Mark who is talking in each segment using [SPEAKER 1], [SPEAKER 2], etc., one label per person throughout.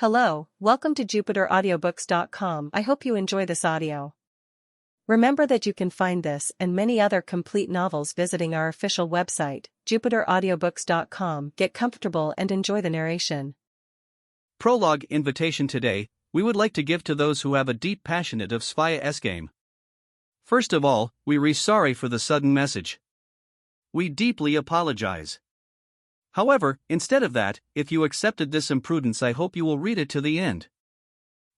[SPEAKER 1] Hello, welcome to JupiterAudiobooks.com. I hope you enjoy this audio. Remember that you can find this and many other complete novels visiting our official website, JupiterAudiobooks.com. Get comfortable and enjoy the narration.
[SPEAKER 2] Prologue invitation today, we would like to give to those who have a deep passionate of Sphaya game. First of all, we sorry for the sudden message. We deeply apologize. However, instead of that, if you accepted this imprudence, I hope you will read it to the end.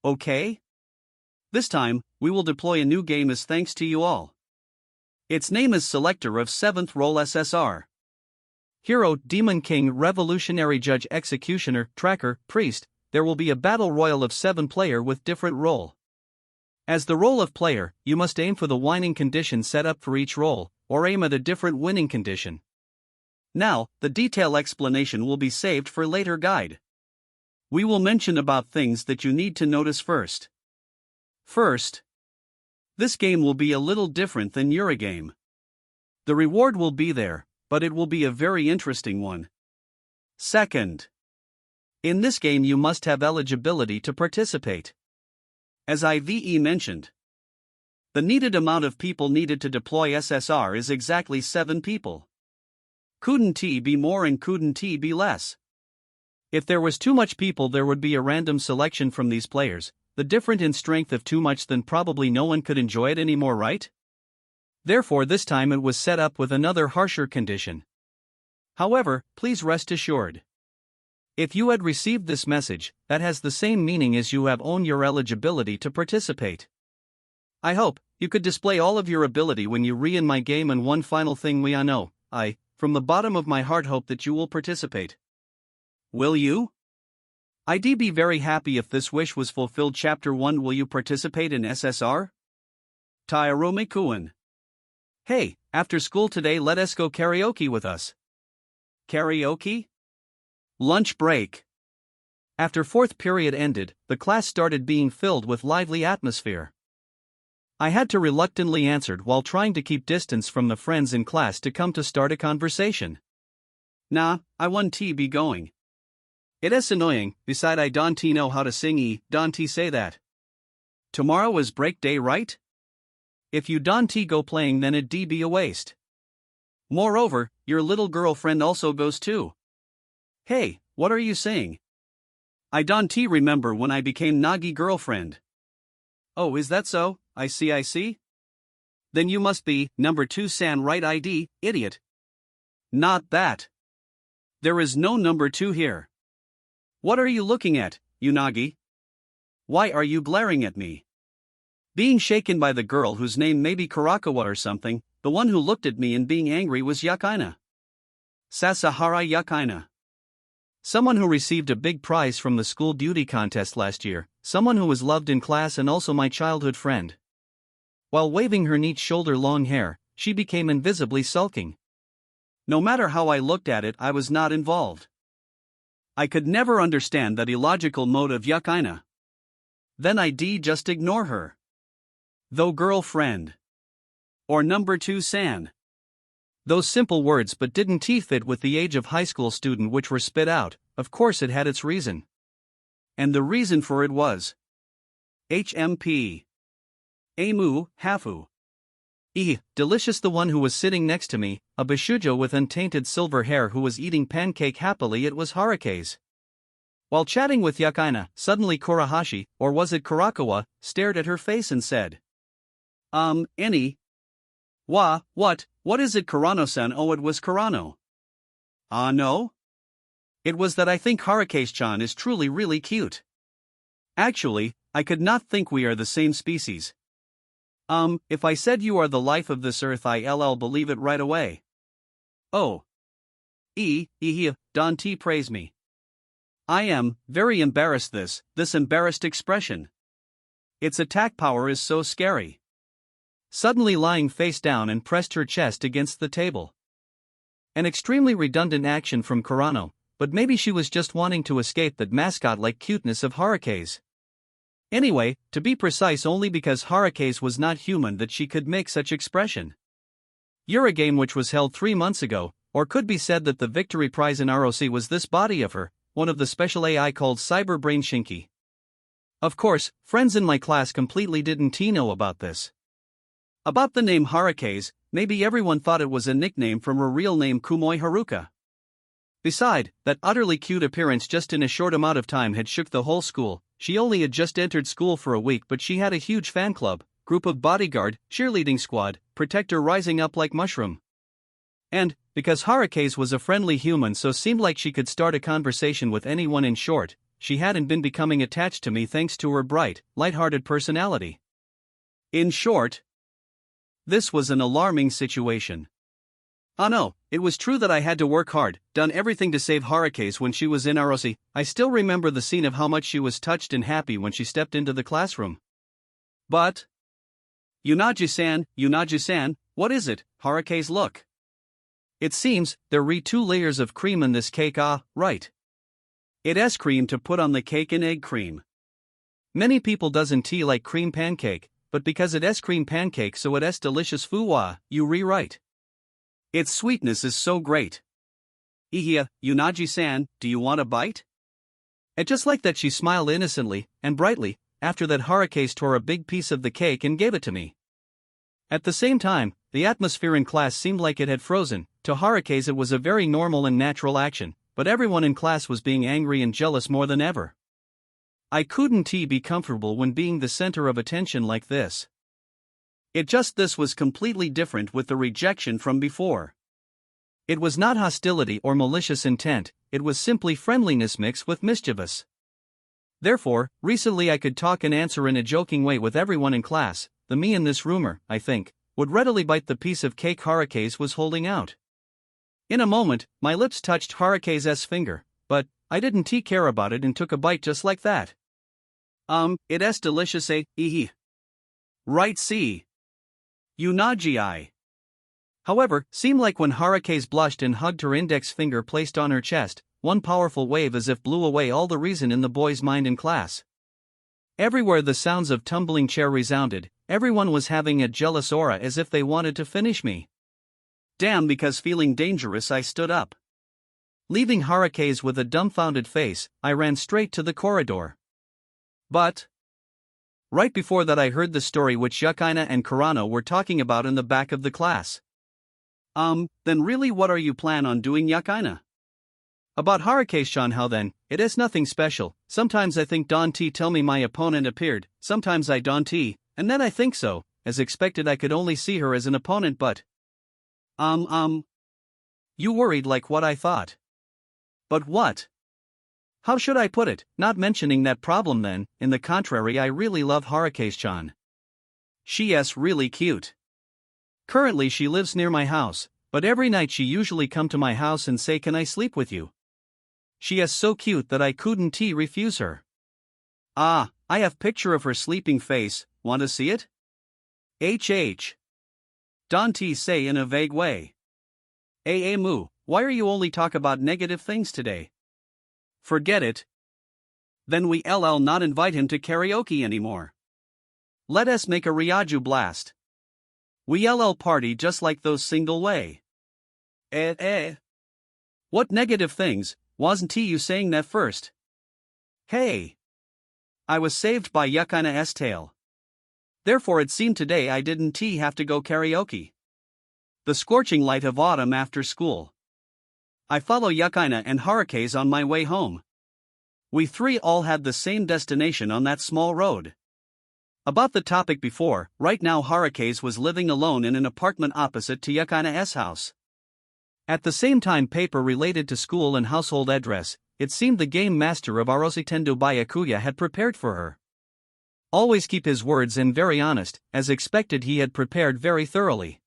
[SPEAKER 2] Okay? This time, we will deploy a new game as thanks to you all. Its name is Selector of 7th Role SSR. Hero, Demon King, Revolutionary Judge, Executioner, Tracker, Priest. There will be a battle royal of 7 player with different role. As the role of player, you must aim for the winning condition set up for each role, or aim at a different winning condition. Now, the detailed explanation will be saved for later guide. We will mention about things that you need to notice first. First, this game will be a little different than Ura-game. The reward will be there, but it will be a very interesting one. Second, in this game you must have eligibility to participate. As IVE mentioned, the needed amount of people needed to deploy SSR is exactly 7 people. Couldn't be more and couldn't be less. If there was too much people, there would be a random selection from these players, the different in strength of too much, then probably no one could enjoy it anymore, right? Therefore this time it was set up with another harsher condition. However, please rest assured. If you had received this message, that has the same meaning as you have owned your eligibility to participate. I hope you could display all of your ability when you in my game, and one final thing we know, I, from the bottom of my heart, hope that you will participate. Will you? I'd be very happy if this wish was fulfilled. Chapter 1. Will you participate in SSR? Tarumi Yuunagi. Hey, after school today let us go karaoke with us. Karaoke? Lunch break. After 4th period ended, the class started being filled with lively atmosphere. I had to reluctantly answer while trying to keep distance from the friends in class to come to start a conversation. Nah, I won't be going. It is annoying, beside I don't know how to sing don't say that. Tomorrow is break day, right? If you don't go playing, then it'd be a waste. Moreover, your little girlfriend also goes too. Hey, what are you saying? I don't remember when I became Nagi girlfriend. Oh, is that so? I see. Then you must be number 2 san, right? ID, idiot. Not that. There is no number 2 here. What are you looking at, Yuunagi? Why are you glaring at me? Being shaken by the girl whose name may be Kurakawa or something. The one who looked at me and being angry was Yukaina. Sasahara Yukaina. Someone who received a big prize from the school beauty contest last year, someone who was loved in class and also my childhood friend. While waving her neat shoulder-long hair, she became invisibly sulking. No matter how I looked at it, I was not involved. I could never understand that illogical mode of Yukaina. Then I'd just ignore her. Though girlfriend. Or number 2 san. Those simple words but didn't fit with the age of high school student which were spit out. Of course it had its reason. And the reason for it was HMP. Amu, Hafu. Delicious. The one who was sitting next to me, a Bishujo with untainted silver hair who was eating pancake happily, it was Harukaze. While chatting with Yukaina, suddenly Kurahashi, or was it Kurakawa, stared at her face and said, any? What is it, Kurano-san? Oh, it was Kurano. No? It was that I think Harukaze-chan is truly really cute. Actually, I could not think we are the same species. If I said you are the life of this earth, I'll believe it right away. Oh. Don't praise me. I am very embarrassed. This embarrassed expression. Its attack power is so scary. Suddenly lying face down and pressed her chest against the table. An extremely redundant action from Kurano, but maybe she was just wanting to escape that mascot-like cuteness of Harukaze. Anyway, to be precise, only because Harukaze was not human that she could make such expression. Ura-game, which was held 3 months ago, or could be said that the victory prize in ROC was this body of her, one of the special AI called Cyberbrain Shinki. Of course, friends in my class completely didn't know about this. About the name Harukaze, maybe everyone thought it was a nickname from her real name Kumoi Haruka. Beside, that utterly cute appearance just in a short amount of time had shook the whole school. She only had just entered school for a week, but she had a huge fan club, group of bodyguard, cheerleading squad, protector rising up like mushroom. And, because Harukaze was a friendly human, so seemed like she could start a conversation with anyone. In short, she hadn't been becoming attached to me thanks to her bright, light-hearted personality. In short, this was an alarming situation. Oh no, it was true that I had to work hard, done everything to save Harukaze when she was in Arosi. I still remember the scene of how much she was touched and happy when she stepped into the classroom. But Yuunagi-san, what is it, Harukaze? Look. It seems there re 2 layers of cream in this cake. Ah, right. It is cream to put on the cake and egg cream. Many people doesn't like cream pancake, but because it is cream pancake so it is delicious. Fuwa, you rewrite. Its sweetness is so great. Ihia, Yuunagi-san, do you want a bite? And just like that she smiled innocently and brightly. After that, Harukaze tore a big piece of the cake and gave it to me. At the same time, the atmosphere in class seemed like it had frozen. To Harukaze it was a very normal and natural action, but everyone in class was being angry and jealous more than ever. I couldn't be comfortable when being the center of attention like this. This was completely different with the rejection from before. It was not hostility or malicious intent, it was simply friendliness mixed with mischievous. Therefore, recently I could talk and answer in a joking way with everyone in class. The me in this rumor, I think, would readily bite the piece of cake Harukaze was holding out. In a moment, my lips touched Harukaze's finger, but I didn't care about it and took a bite just like that. It is delicious, eh? Right, see. Yuunagi. However, seemed like when Harukaze blushed and hugged her index finger placed on her chest, one powerful wave as if blew away all the reason in the boy's mind in class. Everywhere the sounds of tumbling chair resounded, everyone was having a jealous aura as if they wanted to finish me. Damn, because feeling dangerous I stood up. Leaving Harukaze with a dumbfounded face, I ran straight to the corridor. But right before that I heard the story which Yukaina and Kurano were talking about in the back of the class. Then really what are you plan on doing, Yukaina? About Harukaze-chan? How then? It is nothing special. Sometimes I think don't tell me my opponent appeared, sometimes I don't and then I think so, as expected I could only see her as an opponent but… You worried like what I thought. But what? How should I put it, not mentioning that problem then, in the contrary I really love Harukaze-chan. She is really cute. Currently she lives near my house, but every night she usually come to my house and say can I sleep with you? She is so cute that I couldn't refuse her. Ah, I have picture of her sleeping face, want to see it? Don't say in a vague way. Moo, why are you only talk about negative things today? Forget it. Then we not invite him to karaoke anymore. Let us make a Ryaju blast. We party just like those single way. What negative things, wasn't you saying that first? Hey. I was saved by Yukaina's tale. Therefore it seemed today I didn't have to go karaoke. The scorching light of autumn after school. I follow Yukaina and Harukaze on my way home. We 3 all had the same destination on that small road. About the topic before, right now Harukaze was living alone in an apartment opposite to Yukaina's house. At the same time paper related to school and household address, it seemed the game master of Arositendo Byakuya had prepared for her. Always keep his words and very honest, as expected he had prepared very thoroughly.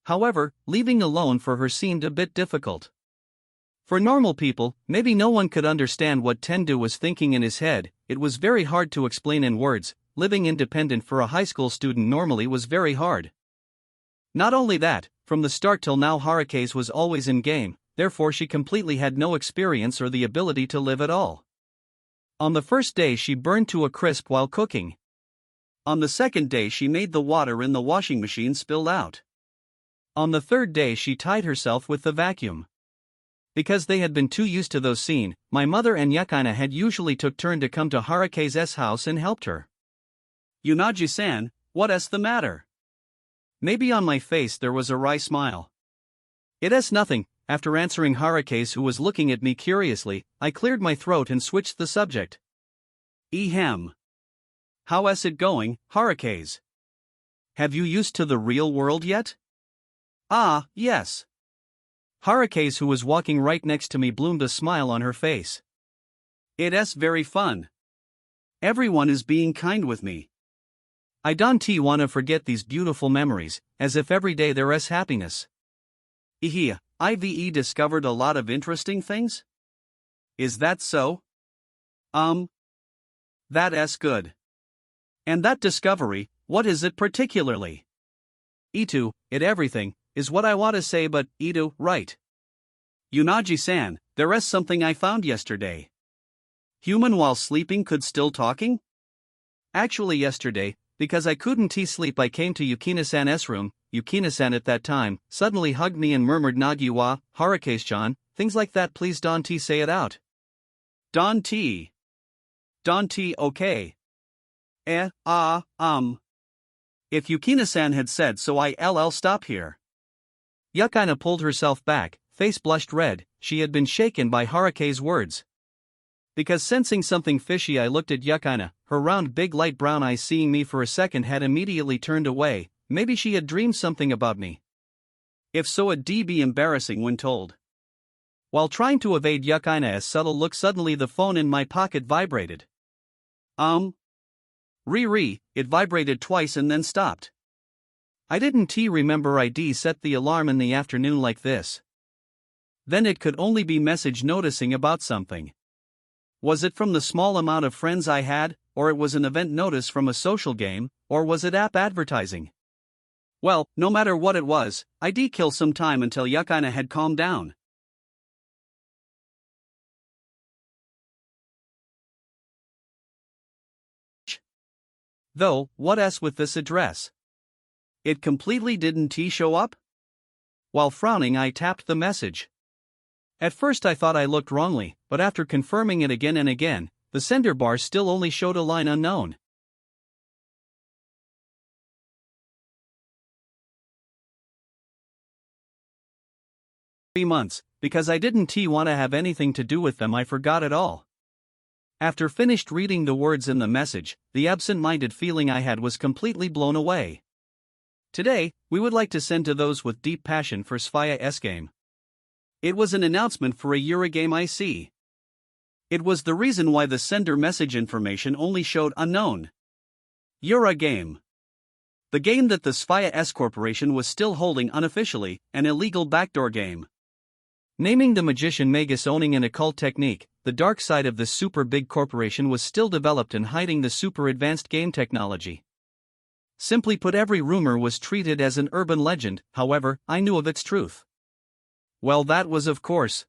[SPEAKER 2] However, leaving alone for her seemed a bit difficult. For normal people, maybe no one could understand what Tendu was thinking in his head, it was very hard to explain in words. Living independent for a high school student normally was very hard. Not only that, from the start till now Harukaze was always in game, therefore she completely had no experience or the ability to live at all. On the first day she burned to a crisp while cooking. On the second day she made the water in the washing machine spill out. On the third day she tied herself with the vacuum. Because they had been too used to those scenes, my mother and Yakaina had usually took turn to come to Harukaze's house and helped her. Yuunagi-san, what's the matter? Maybe on my face there was a wry smile. It's nothing. After answering Harukaze, who was looking at me curiously, I cleared my throat and switched the subject. Ehem. How's it going, Harukaze? Have you used to the real world yet? Ah, yes. Harukaze, who was walking right next to me, bloomed a smile on her face. It's very fun. Everyone is being kind with me. I don't wanna forget these beautiful memories, as if every day there is happiness. I've discovered a lot of interesting things? Is that so? That's good. And that discovery, what is it particularly? It everything, is what I want to say, but right. Yuunagi-san, there is something I found yesterday. Human while sleeping could still talking? Actually yesterday, because I couldn't sleep, I came to Yukina-san's room. Yukina-san at that time suddenly hugged me and murmured Nagi-wa, Harukaze-chan, things like that. Please don't say it out. Don't. Okay. If Yukina-san had said so, I'll stop here. Yakaina pulled herself back, face blushed red. She had been shaken by Harukaze's words. Because sensing something fishy, I looked at Yakaina. Her round big light brown eyes, seeing me for a second, had immediately turned away. Maybe she had dreamed something about me. If so, it'd be embarrassing when told. While trying to evade Yakaina's subtle look, suddenly the phone in my pocket vibrated. It vibrated twice and then stopped. I didn't remember I'd set the alarm in the afternoon like this. Then it could only be message noticing about something. Was it from the small amount of friends I had, or it was an event notice from a social game, or was it app advertising? Well, no matter what it was, I'd kill some time until Yakaina had calmed down. Though, what's with this address? It completely didn't show up? While frowning, I tapped the message. At first I thought I looked wrongly, but after confirming it again and again, the sender bar still only showed a line unknown. 3 months, because I didn't want to have anything to do with them. I forgot it all. After finished reading the words in the message, the absent-minded feeling I had was completely blown away. Today, we would like to send to those with deep passion for Ura-game. It was an announcement for a Ura-game I see. It was the reason why the sender message information only showed unknown. Ura-game. The game that the Ura Corporation was still holding unofficially, an illegal backdoor game. Naming the magician Magus, owning an occult technique, the dark side of this super big corporation was still developed and hiding the super advanced game technology. Simply put, every rumor was treated as an urban legend. However, I knew of its truth. Well, that was of course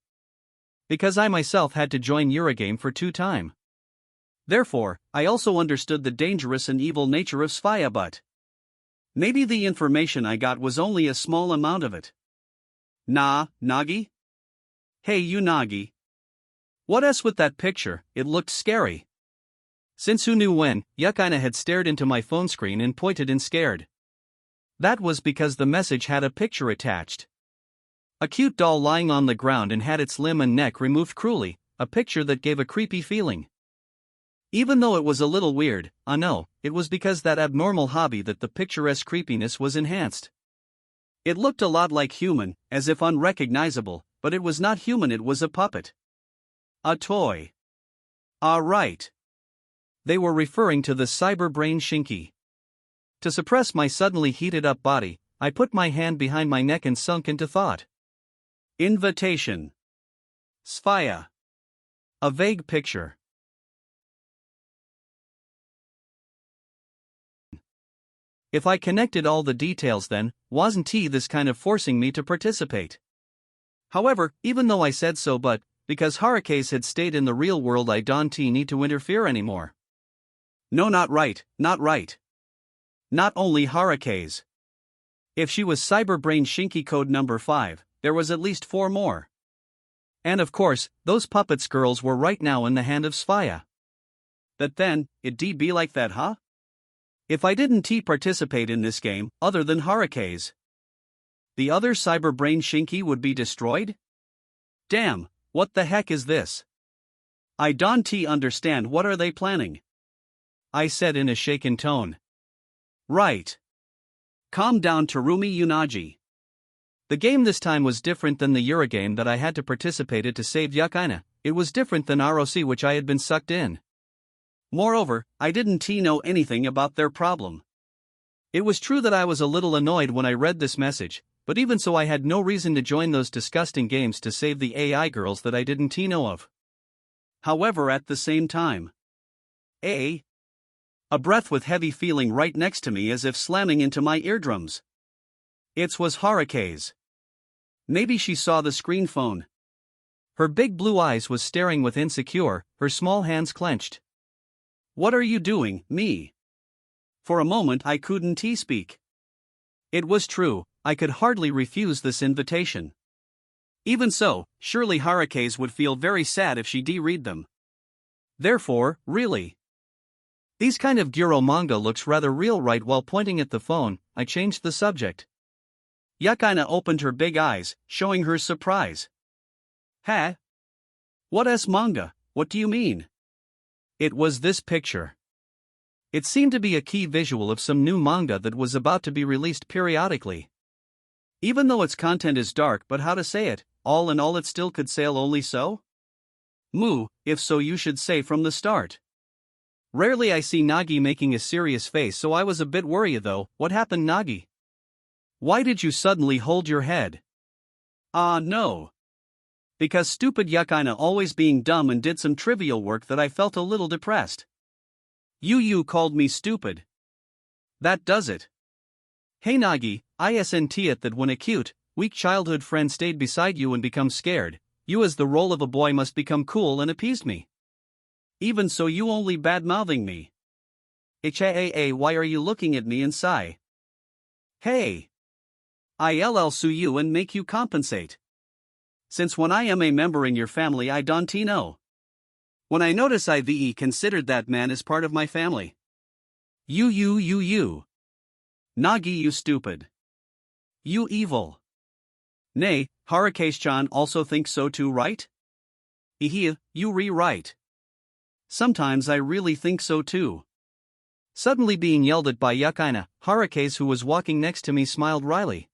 [SPEAKER 2] because I myself had to join Ura-game for 2 times. Therefore, I also understood the dangerous and evil nature of Ura, but maybe the information I got was only a small amount of it. Nah, Nagi? Hey Yuunagi. What's with that picture? It looked scary. Since who knew when, Yakaina had stared into my phone screen and pointed in scared. That was because the message had a picture attached. A cute doll lying on the ground and had its limb and neck removed cruelly, a picture that gave a creepy feeling. Even though it was a little weird, I know, it was because that abnormal hobby that the picturesque creepiness was enhanced. It looked a lot like human, as if unrecognizable, but it was not human, it was a puppet. A toy. Right. They were referring to the cyber brain Shinki. To suppress my suddenly heated up body, I put my hand behind my neck and sunk into thought. Invitation. Ura. A vague picture. If I connected all the details, then wasn't this kind of forcing me to participate? However, even though I said so, but because Harukaze had stayed in the real world, I don't need to interfere anymore. No, not right, not right. Not only Harukaze. If she was Cyberbrain Shinki code number 5, there was at least 4 more. And of course, those puppets girls were right now in the hand of Sphaya. That then, it'd be like that, huh? If I didn't participate in this game, other than Harukaze, the other cyberbrain Shinki would be destroyed? Damn, what the heck is this? I don't understand. What are they planning? I said in a shaken tone. Right. Calm down, Tarumi Yuunagi. The game this time was different than the Ura-game that I had to participate in to save Yukaina. It was different than ROC, which I had been sucked in. Moreover, I didn't know anything about their problem. It was true that I was a little annoyed when I read this message, but even so I had no reason to join those disgusting games to save the AI girls that I didn't know of. However, at the same time, a breath with heavy feeling right next to me as if slamming into my eardrums. It was Harukaze. Maybe she saw the screen phone. Her big blue eyes was staring with insecure, her small hands clenched. What are you doing, me? For a moment I couldn't speak. It was true, I could hardly refuse this invitation. Even so, surely Harukaze would feel very sad if she read them. Therefore, really. These kind of gyro manga looks rather real. Right while pointing at the phone, I changed the subject. Yukaina opened her big eyes, showing her surprise. Huh? What manga, what do you mean? It was this picture. It seemed to be a key visual of some new manga that was about to be released periodically. Even though its content is dark, but how to say it, all in all it still could sail only so? Moo, if so you should say from the start. Rarely I see Nagi making a serious face, so I was a bit worried though. What happened, Nagi? Why did you suddenly hold your head? No. Because stupid Yukaina always being dumb and did some trivial work that I felt a little depressed. You called me stupid. That does it. Hey Nagi, isn't it that when a cute, weak childhood friend stayed beside you and becomes scared, you as the role of a boy must become cool and appease me? Even so you only bad-mouthing me. Why are you looking at me and sigh? Hey. I'll sue you and make you compensate. Since when I am a member in your family I don't know. When I notice I've considered that man as part of my family. You. Nagi, you stupid. You evil. Nay, Harukaze-chan also thinks so too, right? You right. Sometimes I really think so too. Suddenly being yelled at by Yukaina, Harukaze, who was walking next to me, smiled wryly.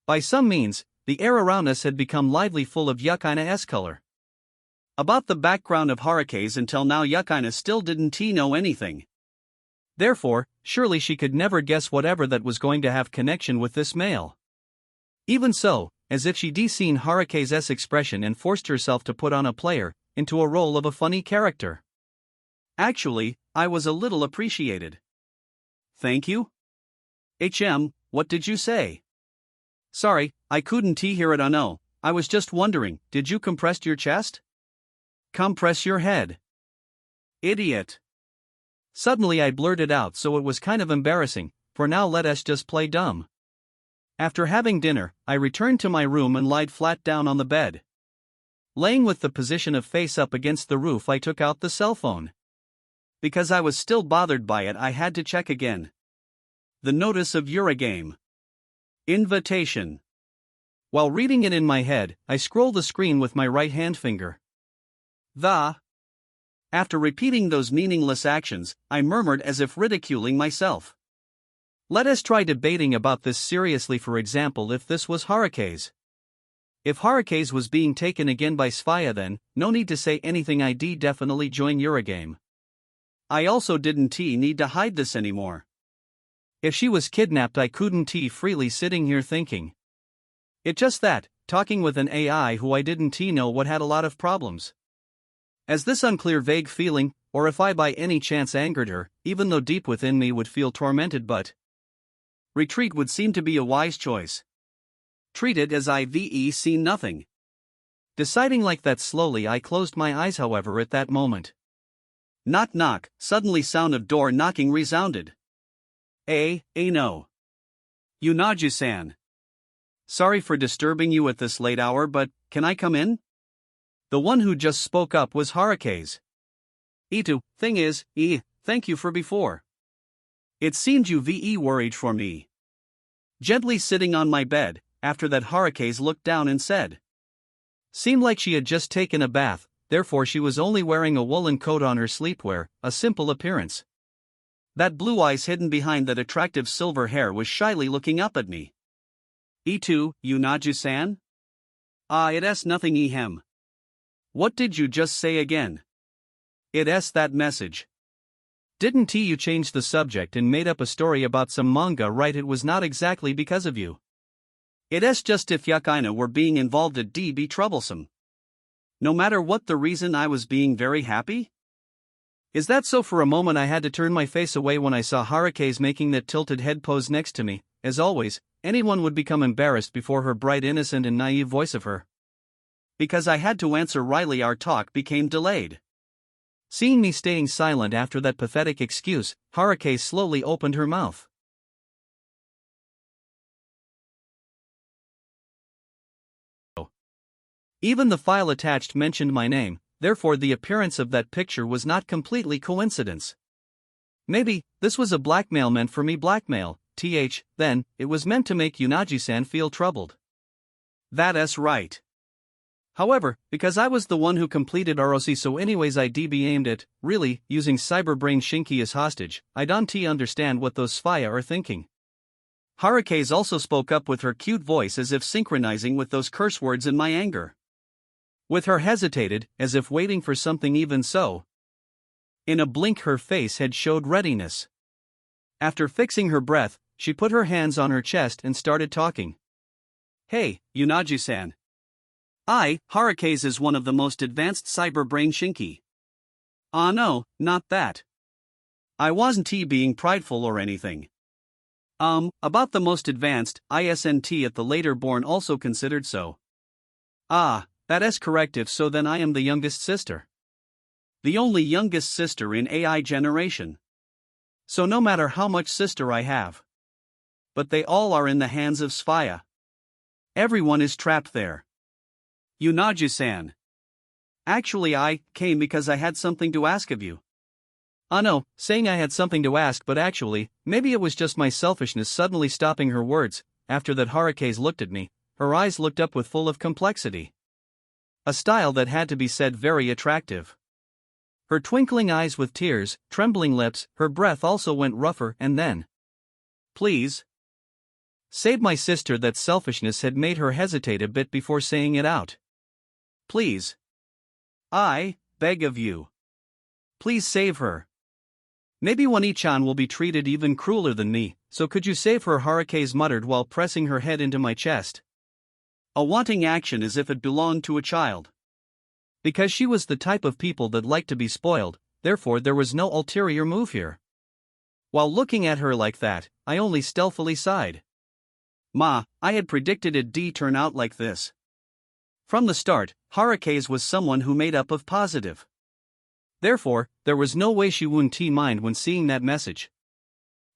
[SPEAKER 2] By some means, the air around us had become lively, full of Yukaina's color. About the background of Harukaze until now Yukaina still didn't know anything. Therefore, surely she could never guess whatever that was going to have connection with this male. Even so, as if she'd seen Harukaze's expression and forced herself to put on a player, into a role of a funny character. Actually, I was a little appreciated. Thank you? What did you say? Sorry, I couldn't hear it. No, I was just wondering, did you compress your chest? Compress your head. Idiot. Suddenly I blurted out, so it was kind of embarrassing. For now let us just play dumb. After having dinner, I returned to my room and lied flat down on the bed. Laying with the position of face up against the roof, I took out the cell phone. Because I was still bothered by it, I had to check again. The notice of Ura-game. Invitation. While reading it in my head, I scrolled the screen with my right hand finger. After repeating those meaningless actions, I murmured as if ridiculing myself. Let us try debating about this seriously. For example, if this was Harukaze. If Harukaze was being taken again by Sphaya, then, no need to say anything, I'd definitely join Ura-game. I also didn't need to hide this anymore. If she was kidnapped I couldn't freely sitting here thinking. It just that, talking with an AI who I didn't know what had a lot of problems. As this unclear vague feeling, or if I by any chance angered her, even though deep within me would feel tormented, but retreat would seem to be a wise choice. Treat it as I've seen nothing. Deciding like that, slowly I closed my eyes. However, at that moment, knock knock, suddenly sound of door knocking resounded. No. Yuunagi-san. Sorry for disturbing you at this late hour, but can I come in? The one who just spoke up was Harukaze. Itu, thing is, thank you for before. It seemed you worried for me. Gently sitting on my bed, after that Harukaze looked down and said. Seemed like she had just taken a bath, therefore she was only wearing a woolen coat on her sleepwear, a simple appearance. That blue eyes hidden behind that attractive silver hair was shyly looking up at me. Itu, Yuunagi-san? It's nothing ehem. What did you just say again? It's that message. Didn't you change the subject and made up a story about some manga, right? It was not exactly because of you. It's just if Yakina were being involved it'd be troublesome. No matter what the reason, I was being very happy? Is that so? For a moment I had to turn my face away when I saw Harukaze making that tilted head pose next to me. As always, anyone would become embarrassed before her bright, innocent and naive voice of her. Because I had to answer Riley, our talk became delayed. Seeing me staying silent after that pathetic excuse, Harukaze slowly opened her mouth. Even the file attached mentioned my name, therefore the appearance of that picture was not completely coincidence. Maybe, this was a blackmail meant for me. Blackmail, then, it was meant to make Yuunagi-san feel troubled. That's right. However, because I was the one who completed ROC, so anyways I'd be aimed at, really, using cyberbrain Shinki as hostage, I don't understand what those Sphaya are thinking. Harukaze also spoke up with her cute voice as if synchronizing with those curse words in my anger. With her hesitated, as if waiting for something. Even so. In a blink her face had showed readiness. After fixing her breath, she put her hands on her chest and started talking. Hey, Yuunagi-san. Harukaze is one of the most advanced cyberbrain Shinki. No, not that. I wasn't being prideful or anything. About the most advanced, isn't at the later born also considered so. That's correct. If so, then I am the youngest sister. The only youngest sister in AI generation. So no matter how much sister I have. But they all are in the hands of Sphaya. Everyone is trapped there. Yuunagi-san. Actually I came because I had something to ask of you. No, saying I had something to ask, but actually, maybe it was just my selfishness suddenly stopping her words. After that Harukaze looked at me, her eyes looked up with full of complexity. A style that had to be said very attractive. Her twinkling eyes with tears, trembling lips, her breath also went rougher, and then. Please. Save my sister. That selfishness had made her hesitate a bit before saying it out. Please. I beg of you. Please save her. Maybe Wani-chan will be treated even crueler than me, so could you save her? Harukaze muttered while pressing her head into my chest. A wanting action as if it belonged to a child. Because she was the type of people that like to be spoiled, therefore there was no ulterior move here. While looking at her like that, I only stealthily sighed. I had predicted it'd turn out like this. From the start, Harukaze was someone who made up of positive. Therefore, there was no way she wouldn't mind when seeing that message.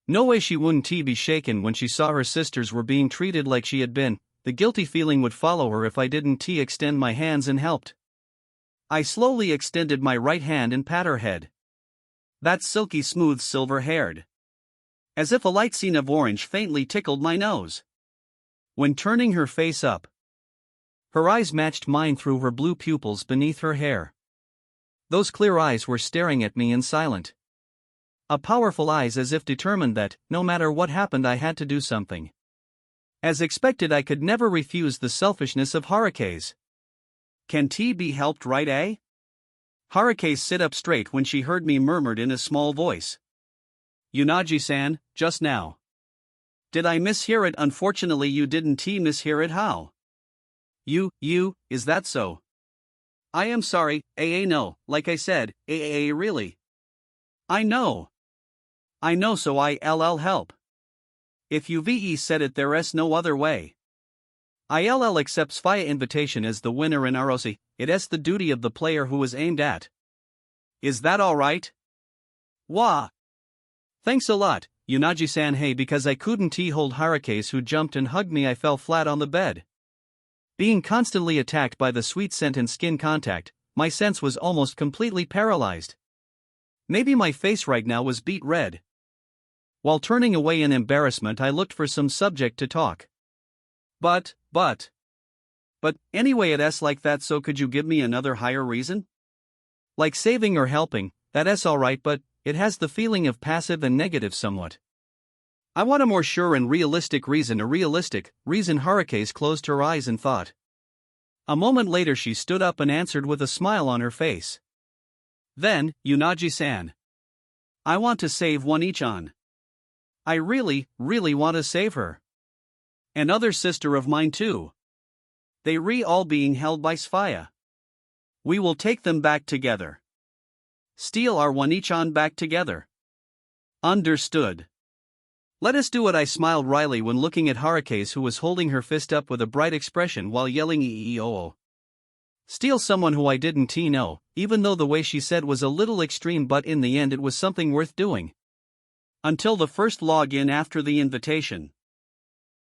[SPEAKER 2] No way she wouldn't be shaken when she saw her sisters were being treated like she had been. The guilty feeling would follow her if I didn't extend my hands and helped. I slowly extended my right hand and pat her head. That's silky smooth silver-haired. As if a light scene of orange faintly tickled my nose. When turning her face up, her eyes matched mine through her blue pupils beneath her hair. Those clear eyes were staring at me in silent. A powerful eyes as if determined that, no matter what happened, I had to do something. As expected, I could never refuse the selfishness of Harukaze. Can be helped, right? Harukaze sit up straight when she heard me murmured in a small voice. Yuunagi-san, just now. Did I mishear it? Unfortunately you didn't mishear it. How? Is that so? I am sorry, no, like I said, really. I know, so I'll help. If you said it, there's no other way. I'll accept Sphaya invitation as the winner in ROC, it's the duty of the player who is aimed at. Is that alright? Wah! Thanks a lot, Yuunagi-san. Hey, because I couldn't hold Harukaze who jumped and hugged me, I fell flat on the bed. Being constantly attacked by the sweet scent and skin contact, my sense was almost completely paralyzed. Maybe my face right now was beet red. While turning away in embarrassment, I looked for some subject to talk. But anyway, it's like that, so could you give me another higher reason? Like saving or helping, that's alright, but it has the feeling of passive and negative somewhat. I want a more sure and realistic reason, Harukaze closed her eyes and thought. A moment later she stood up and answered with a smile on her face. Then, Yuunagi-san. I want to save One-chan. I really want to save her. Another sister of mine too. They all being held by Sphaya. We will take them back together. Steal our One-chan back together. Understood. Let us do it, I smiled wryly when looking at Harukaze, who was holding her fist up with a bright expression while yelling EEOO. Steal someone who I didn't know, even though the way she said was a little extreme, but in the end it was something worth doing. Until the first login after the invitation.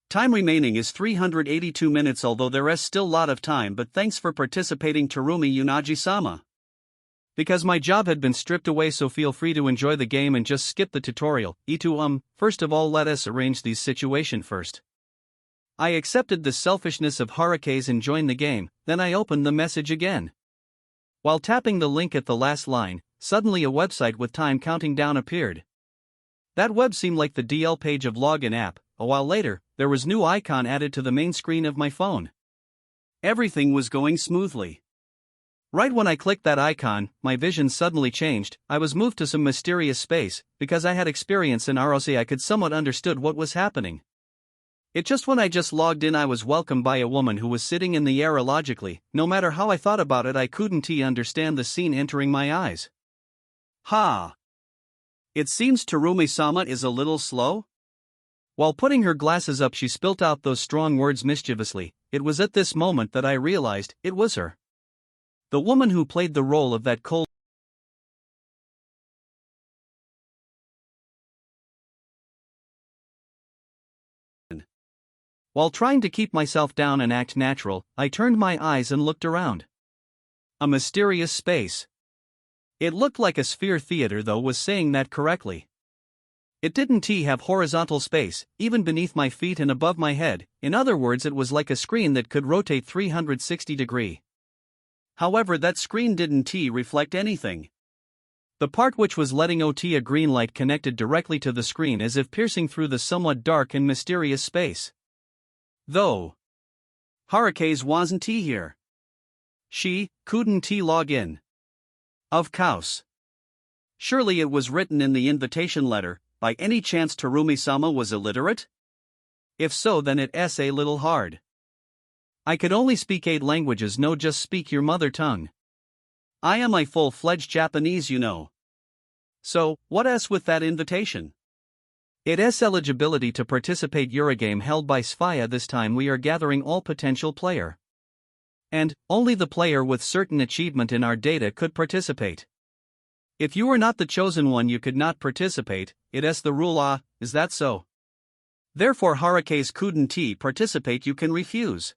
[SPEAKER 2] Time remaining is 382 minutes, although there is still lot of time, but thanks for participating, Tarumi Yuunagi-sama. Because my job had been stripped away, so feel free to enjoy the game and just skip the tutorial. First of all, let us arrange these situation first. I accepted the selfishness of Harukaze and joined the game, then I opened the message again. While tapping the link at the last line, suddenly a website with time counting down appeared. That web seemed like the DL page of login app. A while later, there was new icon added to the main screen of my phone. Everything was going smoothly. Right when I clicked that icon, my vision suddenly changed. I was moved to some mysterious space. Because I had experience in ROC, I could somewhat understood what was happening. When I just logged in, I was welcomed by a woman who was sitting in the air. Illogically, no matter how I thought about it, I couldn't understand the scene entering my eyes. Ha! It seems Tarumi-sama is a little slow? While putting her glasses up, she spilt out those strong words mischievously. It was at this moment that I realized it was her. The woman who played the role of that cold. While trying to keep myself down and act natural, I turned my eyes and looked around. A mysterious space. It looked like a sphere. Theater, though, was saying that correctly. It didn't have horizontal space, even beneath my feet and above my head. In other words, it was like a screen that could rotate 360 degrees. However, that screen didn't reflect anything. The part which was letting out a green light connected directly to the screen, as if piercing through the somewhat dark and mysterious space. Though Harukaze wasn't here. She couldn't log in. Of course. Surely it was written in the invitation letter. By any chance Tarumi-sama was illiterate? If so, then it's a little hard. I could only speak 8 languages, no just speak your mother tongue. I am a full-fledged Japanese, So, what else with that invitation? It's eligibility to participate Ura-game held by Sphaya. This time we are gathering all potential player. And, only the player with certain achievement in our data could participate. If you were not the chosen one, you could not participate. It's the rule. Is that so? Therefore Harukaze couldn't participate, you can refuse.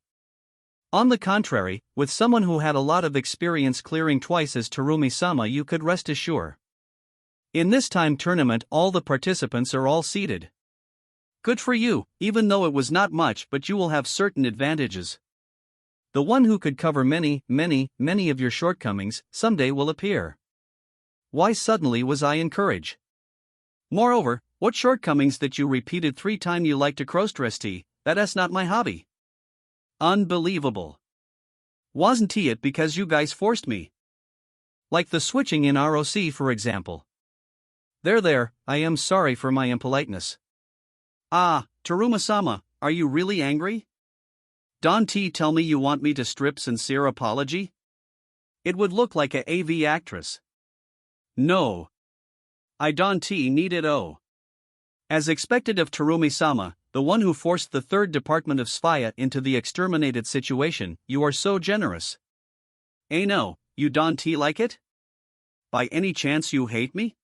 [SPEAKER 2] On the contrary, with someone who had a lot of experience clearing twice as Tarumi-sama, you could rest assured. In this time tournament all the participants are all seated. Good for you, even though it was not much, but you will have certain advantages. The one who could cover many of your shortcomings someday will appear. Why suddenly was I encouraged? Moreover, what shortcomings that you repeated 3 times you like to cross-dress that's not my hobby. Unbelievable. Wasn't it because you guys forced me? Like the switching in ROC, for example. There, I am sorry for my impoliteness. Tarumi-sama, are you really angry? Don't tell me you want me to strip sincere apology? It would look like a AV actress. No. I don't need it. As expected of Tarumi-sama, the one who forced the 3rd department of Sphaya into the exterminated situation, you are so generous. No, you don't like it? By any chance you hate me?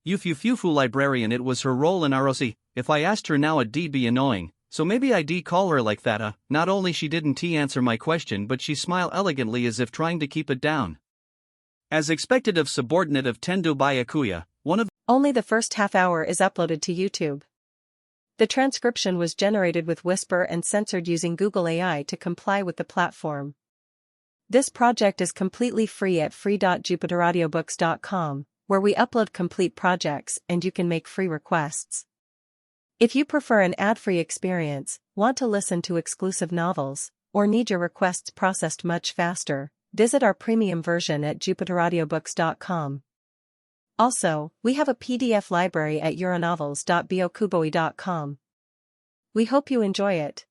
[SPEAKER 2] Yufufu librarian, it was her role in ROC. If I asked her now, it'd be annoying, So maybe I'd call her like that. Not only she didn't answer my question, but she smiled elegantly as if trying to keep it down. As expected of subordinate of Tendo by Akuya, one of
[SPEAKER 1] Only the first half hour is uploaded to YouTube. The transcription was generated with Whisper and censored using Google AI to comply with the platform. This project is completely free at free.jupiteraudiobooks.com, where we upload complete projects and you can make free requests. If you prefer an ad-free experience, want to listen to exclusive novels, or need your requests processed much faster, visit our premium version at jupiteraudiobooks.com. Also, we have a PDF library at euronovels.biokuboi.com. We hope you enjoy it.